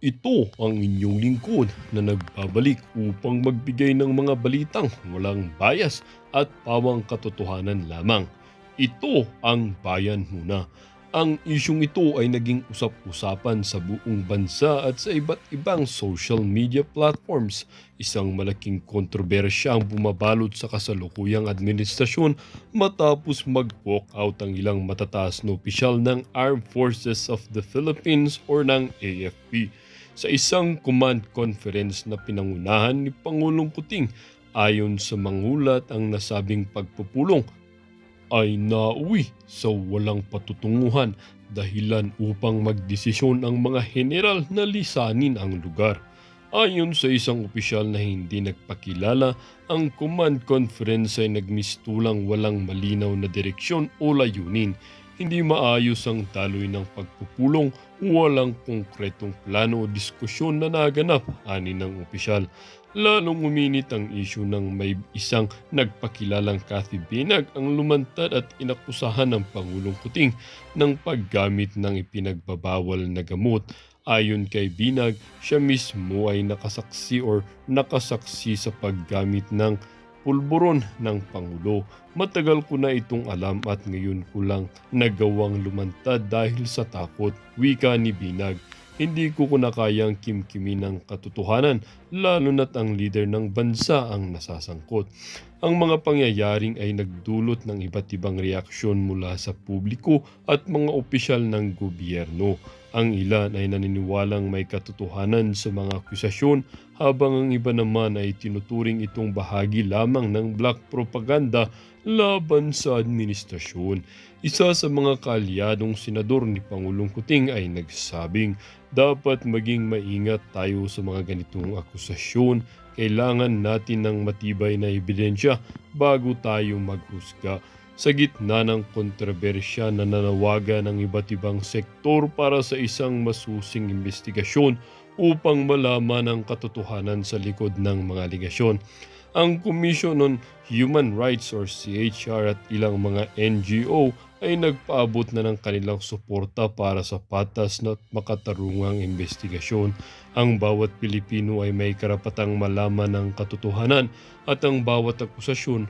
Ito ang inyong lingkod na nagbabalik upang magbigay ng mga balitang walang bias at pawang katotohanan lamang. Ito ang Bayan Muna. Ang isyung ito ay naging usap-usapan sa buong bansa at sa iba't ibang social media platforms. Isang malaking kontrobersya ang bumabalot sa kasalukuyang administrasyon matapos mag-walk out ang ilang matataas na opisyal ng Armed Forces of the Philippines or ng AFP. Sa isang command conference na pinangunahan ni Pangulong Kuting, ayon sa mangulat, ang nasabing pagpupulong ay nauwi sa walang patutunguhan, dahilan upang magdesisyon ang mga general na lisanin ang lugar. Ayon sa isang opisyal na hindi nagpakilala, ang command conference ay nagmistulang walang malinaw na direksyon o layunin. Hindi maayos ang daloy ng pagpupulong, walang konkretong plano o diskusyon na naganap, ani ng opisyal. Lalong uminit ang isyu ng may isang nagpakilalang Cathy Binag ang lumantad at inakusahan ng Pangulong Kuting ng paggamit ng ipinagbabawal na gamot. Ayon kay Binag, siya mismo ay nakasaksi sa paggamit ng pulburon ng Pangulo. Matagal ko na itong alam at ngayon ko lang nagawang lumantad dahil sa takot, wika ni Binag. Hindi ko kinakayang kimkimin ng katotohanan, lalo na't ang leader ng bansa ang nasasangkot. Ang mga pangyayaring ay nagdulot ng iba't ibang reaksyon mula sa publiko at mga opisyal ng gobyerno. Ang ilan ay naniniwalang may katotohanan sa mga akusasyon, habang ang iba naman ay tinuturing itong bahagi lamang ng black propaganda laban sa administrasyon. Isa sa mga kaalyadong senador ni Pangulong Kuting ay nagsabing dapat maging maingat tayo sa mga ganitong akusasyon. Kailangan natin ng matibay na ebidensya bago tayo maghusga. Sa gitna ng kontrobersya, na nanawagan ng iba't ibang sektor para sa isang masusing investigasyon upang malaman ang katotohanan sa likod ng mga aligasyon. Ang Commission on Human Rights or CHR at ilang mga NGO ay nagpaabot na ng kanilang suporta para sa patas na makatarungang investigasyon. Ang bawat Pilipino ay may karapatang malaman ang katotohanan at ang bawat akusasyon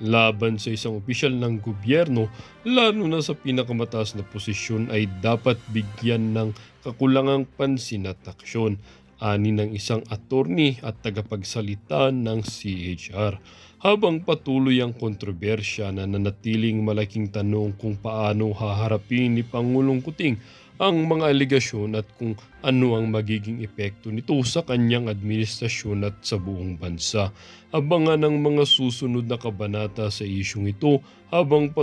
laban sa isang opisyal ng gobyerno, lalo na sa pinakamataas na posisyon, ay dapat bigyan ng kakulangang pansin at aksyon, ani ng isang attorney at tagapagsalita ng CHR. Habang patuloy ang kontrobersya, na nanatiling malaking tanong kung paano haharapin ni Pangulong Kuting ang mga aligasyon at kung ano ang magiging epekto nito sa kanyang administrasyon at sa buong bansa. Abangan ang mga susunod na kabanata sa isyung ito habang